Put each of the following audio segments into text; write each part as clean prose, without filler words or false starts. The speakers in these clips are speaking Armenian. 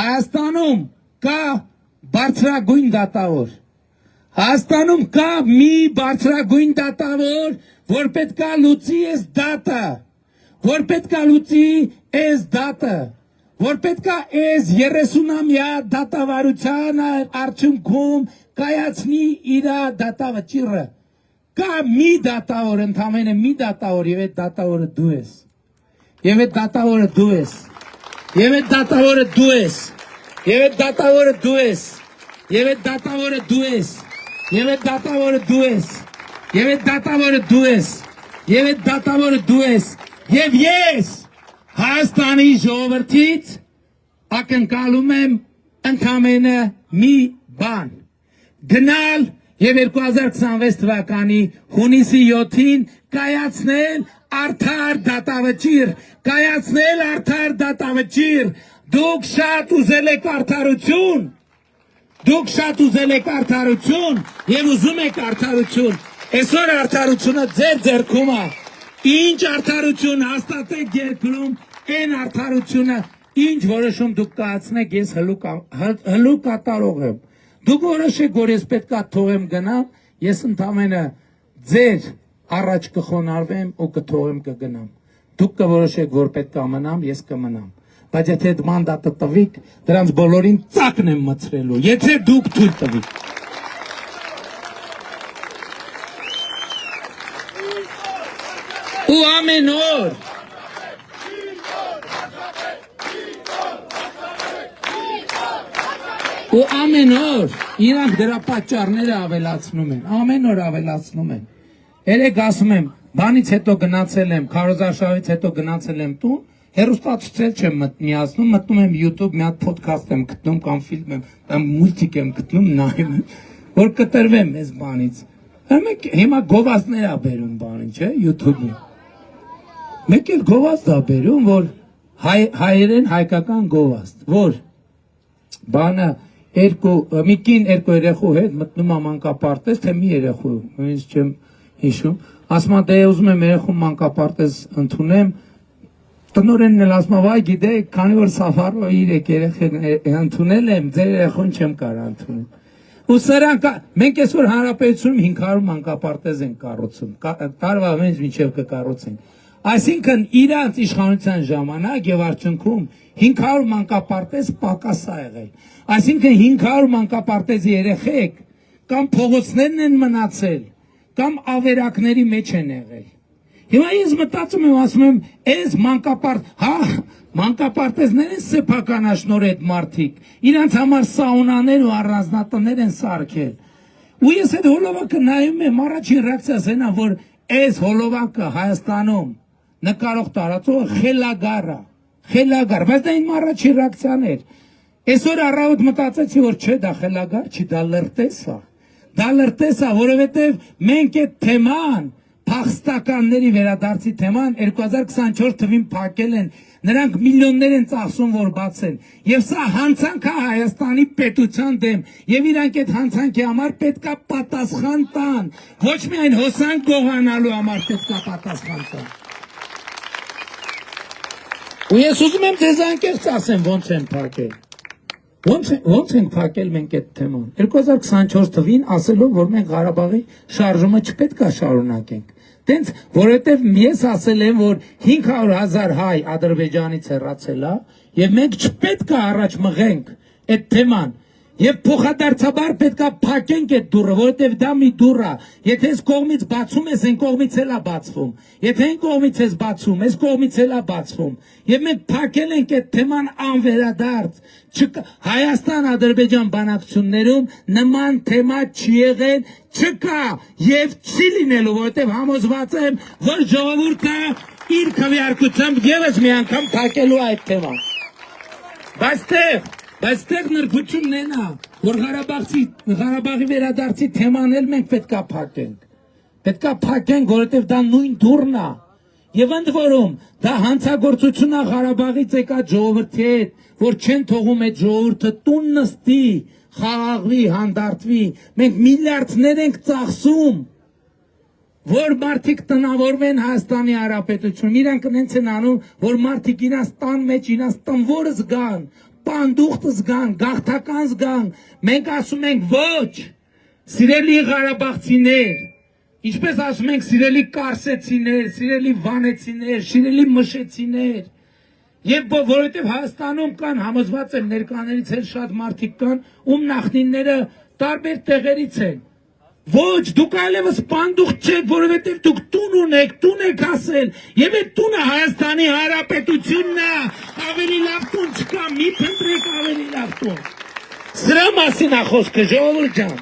Հայաստանում կա բարձրագույն դատավոր, Հայաստանում կա մի բարձրագույն դատավոր, որ պետքա լուծի այս դատը, որ պետքա լուծի այս դատը, որ պետքա այս 30-ամյա դատավարության արդյունքում կայացնի իր դատավճիռը, կա մի դատավոր, ընդամենը մի դատավոր, եւ այդ դատավորը դու ես, եւ այդ դատավորը դու ես, եւ այդ դատավորը դու ես, եւ այդ դատավորը դու ես, եւ այդ դատավորը դու ես, եւ այդ դատավորը դու ես, եւ այդ դատավորը դու ես, եւ այդ դատավորը դու ես, եւ ես Հայաստանի ժողովրդից ակնկալում եմ ընդամենը մի բան, գնալ եւ 2026 թվականի հունիսի 7-ին կայացնել արդար դատավճիռ, կայացնել արդար դատավճիռ, դուք շատ ուզել եք արդարություն, դուք շատ ուզել եք արդարություն եւ ուզում եք արդարություն, այսօր արդարությունը ձեր ձեռքում է, ինչ արդարություն հաստատեք երկրում, այն արդարությունը, ինչ որոշում դուք կայացնեք, ես հլու կատարող եմ, դուք որոշեք, որ ես պետքա թողեմ գնամ, ես ընդամենը ձեր առաջ կխոնարհվեմ ու կթողեմ կգնամ, դուք կորոշեք, որ պետքա մնամ, ես կմնամ, բայց եթե այդ մանդատը տվիք, դրանց բոլորին ծակն եմ մցրելու, եթե դուք թույլ տվիք։ Ու ամեն օր ու ամեն օր իրանք դրա պատճառները ավելացնում են, ամեն օր ավելացնում են։ Երեք ասում եմ, բանից հետո գնացել եմ, քարոզարշավից հետո գնացել եմ տուն, հեռուստացուցիչ չեմ միացնում, մտնում եմ YouTube, մի հատ podcast եմ գտնում կամ ֆիլմ եմ, կամ մուլտիկ եմ գտնում, նայում եմ, որ կտրվեմ այս բանից։ Հիմա գովազդներ ա բերում բանին, չէ, YouTube-ում։ Մեկ էլ գովազդ ա բերում, որ հայերեն հայկական գովազդ, որ բանը մի կին երկու երեխու հետ մտնում ա մանկապարտեզ, թե մի երեխու, նույնիսկ չեմ հիշում, ասում ա դե ուզում եմ երեխու մանկապարտեզ ընդունեմ, տնօրենն էլ ասում ա վայ գիտեք, քանի որ Սաֆարովը իր երեխան ընդունել եմ, ձեր երեխուն չեմ կարող ընդունել։ Ու սրանք մենք այսօր հանրապետությունում 500 մանկապարտեզ են կառուցում, տարվա մեզ մինչև կկառուցենք։ Այսինքն իրանց իշխանության ժամանակ եւ արդյունքում 500 մանկապարտեզ պակաս ա եղել։ Այսինքն 500 մանկապարտեզի երեխեք կամ փողոցներն են մնացել, կամ ավերակների մեջ են եղել։ Հիմա ես մտածում եմ, ասում եմ, այս մանկապարտեզներ են սեփականաշնոր այդ մարդիկ, իրանց համար սաունաներ ու առանձնատներ են սարքել։ Ու ես այդ հոլովակը նայում եմ, առաջին ռեակցիաս այն է, որ այս հոլովակը Հայաստանում նկարող տարածողը խելագար, բայց դա իմ առաջին ռեակցիան էր։ Այսօր առավոտ մտածեցի, որ չէ, դա խելագար չի, դա լրտես է, որովհետև մենք այդ թեման, փախստականների վերադարձի թեման 2024 թվին փակել են, նրանք միլիոններ են ծախսում, որ բացեն, եւ սա հանցանք է Հայաստանի պետության դեմ, եւ իրանք այդ հանցանքի համար պետքա պատասխան տան, ոչ միայն հոսանք գողանալու համար պետքա պատասխան տան։ Ու ես ուզում եմ ձեզ անկեղծ ասեմ, ոնց են փակել։ Ոնց ենք փակել մենք այդ թեման։ 2024 թվին ասելով, որ մենք Ղարաբաղի շարժումը չպետք է շարունակենք։ Տենց, որովհետև ես ասել եմ, որ 500,000 հայ Ադրբեջանից հեռացել է, եւ մենք չպետք է առաջ մղենք այդ թեման։ Եվ փոխադարձաբար պետքա փակենք այդ դուռը, որովհետև դա մի դուռ է։ Եթե այս կողմից բացում ես, այն կողմից էլ է բացվում։ Եթե այն կողմից ես բացում, այս կողմից էլ է բացվում։ Եվ մենք փակել ենք այդ թեման անվերադարձ։ Հայաստան-Ադրբեջան բանակցություններում նման թեմա չի եղել, չկա եւ չի լինելու, որովհետև համոզված եմ, որ ժողովուրդը իր քվեարկությամբ եւս մի անգամ փակելու է այդ թեման։ Բայց տեղ նրբությունն են է, որ Ղարաբաղի վերադարձի թեման էլ մենք պետքա փակենք։ Պետքա փակենք, որովհետև դա նույն դուռն է։ Եվ ընդ որում, դա հանցագործություն է Ղարաբաղից եկած ժողովրդի հետ, որ չեն թողում այդ ժողովուրդը տուն նստի, խաղաղվի, հանդարտվի։ Մենք միլիարդներ ենք ծախսում, որ մարդիկ տնավորվեն Հայաստանի Հանրապետությունում։ Իրանք նենց են անում, որ մարդիկ իրանց տան մեջ իրանց տնվորը զգան, պանդուխտ զգան, գաղթական զգան, մենք ասում ենք ոչ, սիրելի Ղարաբաղցիներ, ինչպես ասում ենք սիրելի Կարսեցիներ, սիրելի Վանեցիներ, սիրելի Մշեցիներ, եւ որովհետեւ Հայաստանում կան համոզված եմ ներկաներից էլ շատ մարդիկ կան, ում նախնիները տարբեր տեղերից են։ Ոչ, դուք այլևս պանդուխտ չեք, որովհետև դուք տուն ունեք, տուն եք ասել, եւ այդ տունը Հայաստանի Հանրապետությունն է, ավելի լավ տուն չկա, մի փնտրեք ավելի լավ տուն։ Սրա մասին է խոսքը, ժողովուրդ ջան։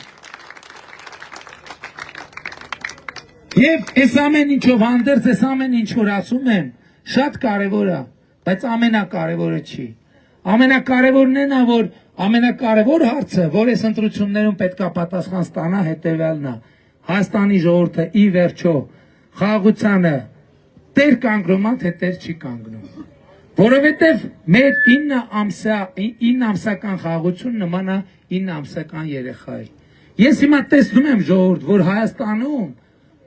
Եվ այս ամեն ինչով հանդերձ, այս ամեն ինչ որ ասում եմ, շատ կարևոր է, բայց ամենակարևորը չի։ Ամենակարևորն է նա, որ ամենակարևոր հարցը, որ այս ընտրություններում պետքա պատասխան ստանա, հետևյալն է։ Հայաստանի ժողովուրդը ի վերջո խաղաղությանը տեր կանգնում է, թե տեր չի կանգնում։ Որովհետև մեր 9 ամսական խաղաղություն նման է 9 ամսական երեխայի։ Ես հիմա տեսնում եմ ժողովուրդ, որ Հայաստանում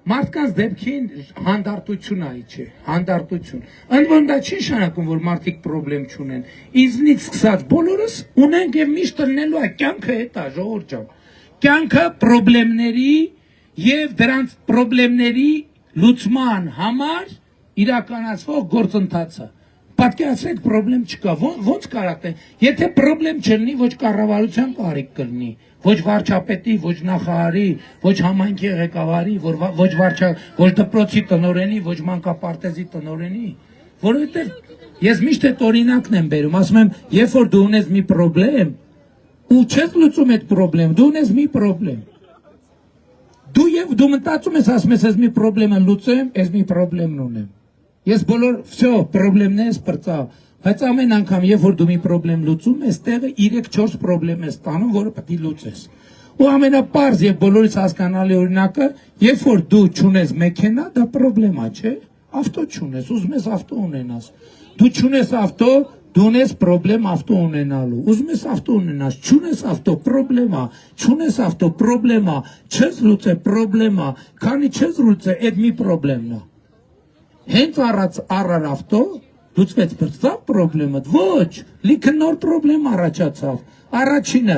մարդկանց դեպքին հանդարտություն այ չէ, հանդարտություն։ Ընդ որում դա չի նշանակում, որ մարդիկ խնդրեմ չունեն։ Ինձնից սկսած բոլորս ունենք եւ միշտ լինելու է, կյանքը հետ է, ժողովուրդ ջան։ Կյանքը խնդիրների եւ դրանց խնդիրների լուծման համար իրականացվող գործընթաց է։ Պատկերացրեք, խնդրեմ չկա, ո՞նց կարա թե։ Եթե խնդրեմ չլինի, ոչ կառավարության կարիք կլինի, ոչ վարչապետի, ոչ նախարարի, ոչ համայնքի ղեկավարի, ոչ դպրոցի տնօրենի, ոչ մանկապարտեզի տնօրենի, որովհետև ես միշտ այդ օրինակն եմ բերում, ասում եմ, երբ որ դու ունես մի խնդրեմ, ու չես լուծում այդ խնդրեմ, դու ունես մի խնդրեմ։ Դու մտածում ես, ասում ես, ես մի խնդրեմ լուծեմ, ես մի խնդրեմ ունեմ։ Ես բոլոր, всё, խնդիրներս բրծա, բայց ամեն անգամ, երբ որ դու մի խնդրեմ լուծում ես, տեղը 3-4 խնդրեմ ես ստանում, որը պետք է լուծես։ Ու ամենապարզ եւ բոլորից հասկանալի օրինակը, երբ որ դու չունես մեքենա, դա խնդրեմ է, չէ՞։ Ավտո չունես, ուզում ես ավտո ունենաս։ Դու չունես ավտո, դու ունես խնդրեմ ավտո ունենալու։ Ուզում ես ավտո ունենաս, չունես ավտո, խնդրեմ է, չունես ավտո, խնդրեմ է, չես լուծե, խնդրեմ է, քանի չես լուծե, այդ մի խնդրեմն է։ Հենց առար ավտո, լուծվեց բրծավ խնդրեմը, ոչ, լիքը նոր խնդրեմ առաջացավ։ Առաջինը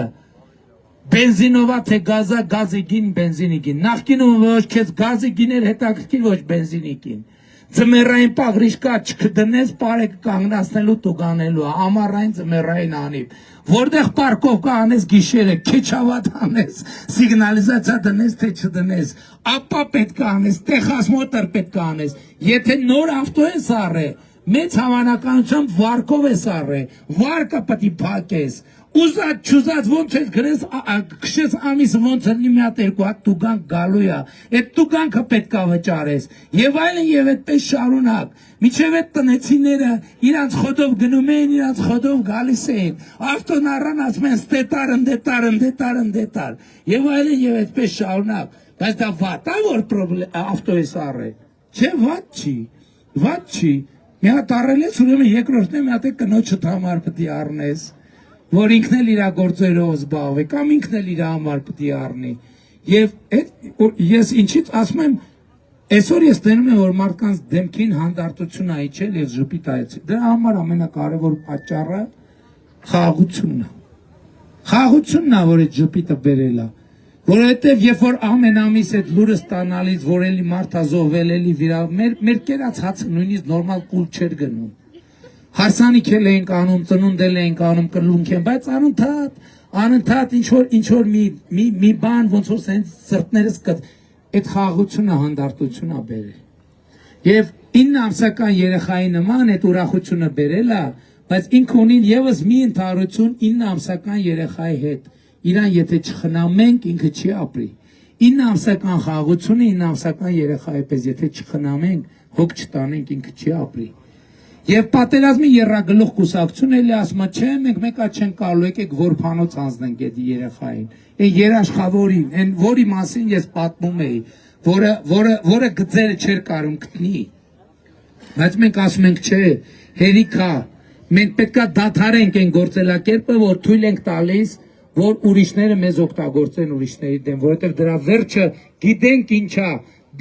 բենզինովա թե գազա, գազի գին, բենզինի գին։ Նախկինում ոչ քեզ գազի գիներ հետաքրքիր, ոչ բենզինի գին։ Ձմեռային պաղրիշկա չկդնես, պարեկ կանգնացնելու տուգանելու, ամառային ձմեռային անիվ։ Որտեղ պարկովկա անես գիշերը, քեչավատ անես, սիգնալիզացիա դնես, թե չդնես, ապա պետք է անես, տեխասմոտր պետք է անես։ Եթե նոր ավտո ես առե, մեծ հավանականությամբ վարկով ես առե, վարկը պետք է փակես։ Ուզած չուզած ոնց ես գրես, քշես ամիսը ոնց լինի մի հատ երկու հատ տուգանք գալու է, այդ տուգանքը պետք է վճարես, եւ այլն եւ այդպես շարունակ, միջև այդ տնեցիները իրանց խոդով գնում էին, իրանց խոդով գալիս էին, ավտոն առան ասում են ստետար, եւ այլն եւ այդպես շարունակ, բայց դա վատ է որ ավտո ես առել, չէ վատ չի, մի հատ առել ես, ուրեմն երկրորդն է մի հատ կնոջդ համար պետք է առնես, որ ինքն էլ իր գործերով զբաղվի, կամ ինքն էլ իր համար պետք է առնի։ Եվ ես ինչից ասում եմ, այսօր ես տենում եմ, որ մարդկանց դեմքին հանդարտություն է իջել եւ ժպիտ այցել։ Դրա համար ամենակարևոր պատճառը խաղաղությունն է։ Խաղաղությունն է, որ այդ ժպիտը բերել է։ Որովհետեւ երբ որ ամեն ամիս այդ լուրը ստանալից, որ էլի մարդա զոհվել, էլի վիրավ, մեր կերած հացը նույնիսկ նորմալ կուլ չէր գնում։ Հարսանիք էլ էինք անում, ծնունդել էինք անում, կլունք են, բայց անընդհատ ինչ որ մի բան ոնց որ սենց սրտներս այդ խաղաղությունը հանդարտություն է բերել։ Եվ 9 ամսական երեխայի նման այդ ուրախությունը բերել է, բայց ինքը ունի եւս մի ընդհանրություն 9 ամսական երեխայի հետ։ Իրան եթե չխնամենք, ինքը չի ապրի։ 9 ամսական խաղաղությունը 9 ամսական երեխայի պես եթե չխնամենք, հոգ չտանենք, ինքը չի ապրի։ Եվ պատերազմի եռագլուխ կուսակցություն էլի ասում է, չէ, մենք մեկա չենք կարելու, եկեք որբանոց անձնենք այդ երեխային։ Այն երաշխավորին, այն որի մասին ես պատմում էի, որը գծերը չէր կարում գտնի։ Բայց մենք ասում ենք, չէ, հերիքա, մենք պետքա դադարենք այն գործելակերպը, որ թույլ ենք տալիս, որ ուրիշները մեզ օգտագործեն ուրիշների դեմ, որովհետև դրա վերջը գիտենք ինչա,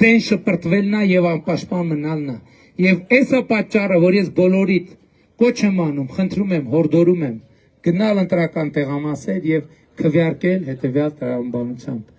դեն շպրտվելն է եւ անպաշտպան մնալն է։ Եվ այս է պատճառը, որ ես բոլորիդ կոչ եմ անում, խնդրում եմ, հորդորում եմ, գնալ ընտրական տեղամասեր եւ քվեարկել հետեւյալ տրամաբանությամբ։